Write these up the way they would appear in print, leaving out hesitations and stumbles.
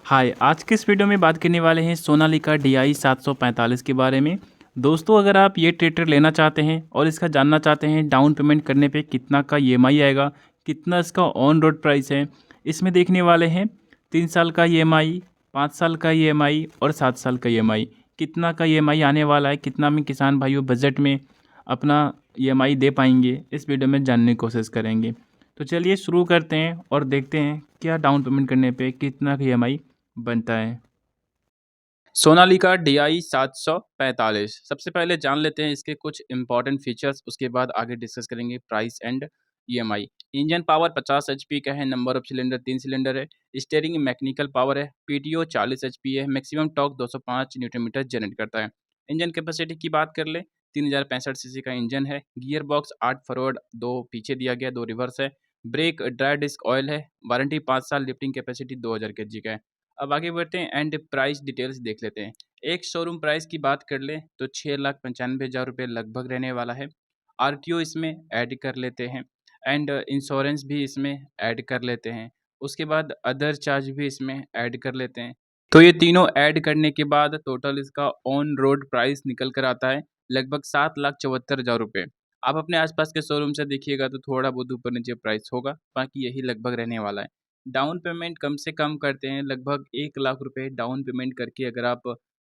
हाय, आज के इस वीडियो में बात करने वाले हैं सोनालिका DI 745 के बारे में। दोस्तों, अगर आप ये ट्रैक्टर लेना चाहते हैं और इसका जानना चाहते हैं डाउन पेमेंट करने पे कितना का EMI आएगा, कितना इसका ऑन रोड प्राइस है, इसमें देखने वाले हैं 3 साल का EMI, 5 साल का EMI और 7 साल का EMI। कितना का EMI आने वाला है, कितना में किसान भाइयों बजट में अपना EMI दे पाएंगे, इस वीडियो में जानने की कोशिश करेंगे। तो चलिए शुरू करते हैं और देखते हैं क्या डाउन पेमेंट करने पे कितना का EMI बनता है। सोनालिका DI 745। सबसे पहले जान लेते हैं इसके कुछ इंपॉर्टेंट फीचर्स, उसके बाद आगे डिस्कस करेंगे price and EMI। Engine power 50 HP का है, नंबर ऑफ सिलेंडर 3 सिलेंडर है, स्टीयरिंग मैकेनिकल पावर है, PTO 40 HP है, maximum torque 205 newton metre generate करता है। इंजन कैपेसिटी की बात कर ले 3065 सीसी का इंजन है, गियर बॉक्स 8 फॉरवर्ड 2 पीछे दिया गया, 2 रिवर्स है, ब्रेक ड्राई डिस्क ऑयल है, वारंटी 5 साल, लिफ्टिंग कैपेसिटी 2000 kg का है। अब आगे बढ़ते हैं एंड प्राइस डिटेल्स देख लेते हैं। एक शोरूम प्राइस की बात कर लें तो 6,95,000 रुपये लगभग रहने वाला है। RTO इसमें ऐड कर लेते हैं एंड इंश्योरेंस भी इसमें ऐड कर लेते हैं। उसके बाद अदर चार्ज भी इसमें ऐड कर लेते हैं। तो ये तीनों ऐड करने के बाद टोटल इसका ऑन रोड प्राइस निकल कर आता है लगभग 7,74,000 रुपये। आप अपने आसपास के शोरूम से देखिएगा तो थोड़ा बहुत ऊपर नीचे प्राइस होगा, बाकी यही लगभग रहने वाला है। डाउन पेमेंट कम से कम करते हैं लगभग 1 लाख रुपए डाउन पेमेंट करके अगर आप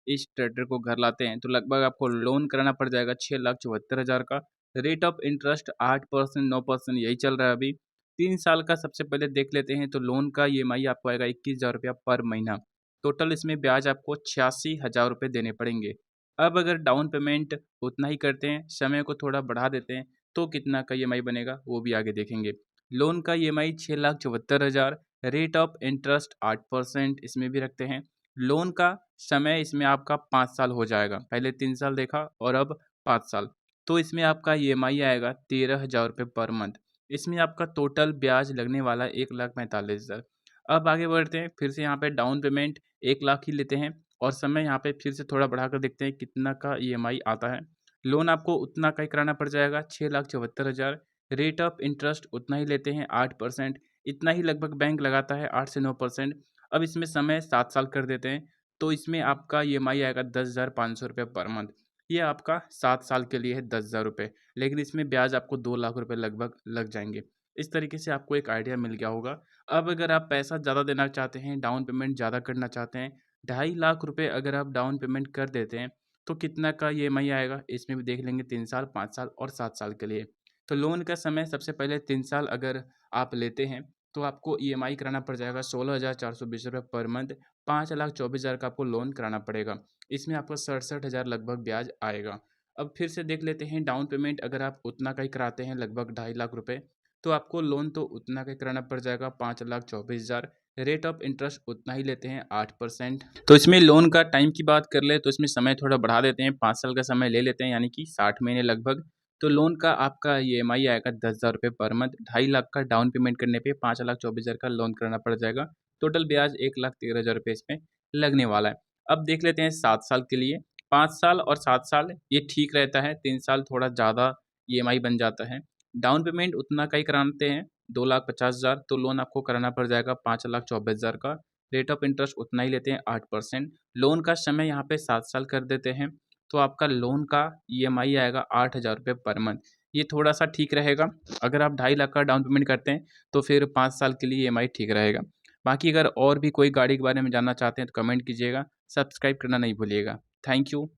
इस ट्रैक्टर को घर लाते हैं तो लगभग आपको लोन कराना पड़ जाएगा 6,74,000 का। रेट ऑफ इंटरेस्ट 8% 9% यही चल रहा है अभी। 3 साल का सबसे पहले देख लेते हैं तो लोन का EMI आपको आएगा 21,000 रुपया पर महीना। टोटल इसमें ब्याज आपको 86,000 रुपये देने पड़ेंगे। अब अगर डाउन पेमेंट उतना ही करते हैं, समय को थोड़ा बढ़ा देते हैं तो कितना का EMI बनेगा वो भी आगे देखेंगे। लोन का EMI 6,74,000, रेट ऑफ इंटरेस्ट 8% इसमें भी रखते हैं। लोन का समय इसमें आपका 5 साल हो जाएगा, पहले 3 साल देखा और अब 5 साल। तो इसमें आपका EMI आएगा 13,000 रुपये पर मंथ। इसमें आपका टोटल ब्याज लगने वाला है 1,45,000। अब आगे बढ़ते हैं, फिर से यहाँ पे डाउन पेमेंट 1 लाख ही लेते हैं और समय यहाँ पे फिर से थोड़ा बढ़ाकर देखते हैं कितना का EMI आता है। लोन आपको उतना का ही कराना पड़ जाएगा 6,74,000। रेट ऑफ इंटरेस्ट उतना ही लेते हैं 8%। इतना ही लगभग बैंक लगाता है 8 से 9%। अब इसमें समय 7 साल कर देते हैं तो इसमें आपका EMI आएगा 10,500 रुपये पर मंथ। ये आपका 7 साल के लिए है 10,000 रुपये, लेकिन इसमें ब्याज आपको 2 लाख रुपये लगभग लग जाएंगे। इस तरीके से आपको एक आइडिया मिल गया होगा। अब अगर आप पैसा ज़्यादा देना चाहते हैं, डाउन पेमेंट ज़्यादा करना चाहते हैं, 2.5 लाख रुपये अगर आप डाउन पेमेंट कर देते हैं तो कितना का EMI आएगा, इसमें भी देख लेंगे 3 साल, 5 साल और 7 साल के लिए। तो लोन का समय सबसे पहले 3 साल अगर आप लेते हैं तो आपको EMI कराना पड़ जाएगा 16,420 रुपये पर मंथ। 5,24,000 का आपको लोन कराना पड़ेगा। इसमें आपको 67,000 लगभग ब्याज आएगा। अब फिर से देख लेते हैं डाउन पेमेंट अगर आप उतना का ही कराते हैं लगभग 2.5 लाख रुपये, तो आपको लोन तो उतना का ही कराना पड़ जाएगा 5,24,000। रेट ऑफ इंटरेस्ट उतना ही लेते हैं 8%। तो इसमें लोन का टाइम की बात कर ले तो इसमें समय थोड़ा बढ़ा देते हैं, 5 साल का समय ले लेते हैं यानी कि 60 महीने लगभग। तो लोन का आपका EMI आएगा 10,000 रुपये पर मंथ। 2.5 लाख का डाउन पेमेंट करने पे 5,24,000 का लोन कराना पड़ जाएगा। टोटल ब्याज 1,13,000 रुपये इसमें लगने वाला है। अब देख लेते हैं 7 साल के लिए। 5 साल और 7 साल ये ठीक रहता है, 3 साल थोड़ा ज़्यादा EMI बन जाता है। डाउन पेमेंट उतना का ही कराते हैं 2,50,000, तो लोन आपको कराना पड़ जाएगा 5,24,000 का। रेट ऑफ इंटरेस्ट उतना ही लेते हैं 8%। लोन का समय यहाँ पे 7 साल कर देते हैं तो आपका लोन का EMI आएगा 8,000 रुपये पर मंथ। ये थोड़ा-सा ठीक रहेगा। अगर आप 2.5 लाख का डाउन पेमेंट करते हैं तो फिर 5 साल के लिए EMI ठीक रहेगा। बाकी अगर और भी कोई गाड़ी के बारे में जानना चाहते हैं तो कमेंट कीजिएगा। सब्सक्राइब करना नहीं भूलिएगा। Thank you.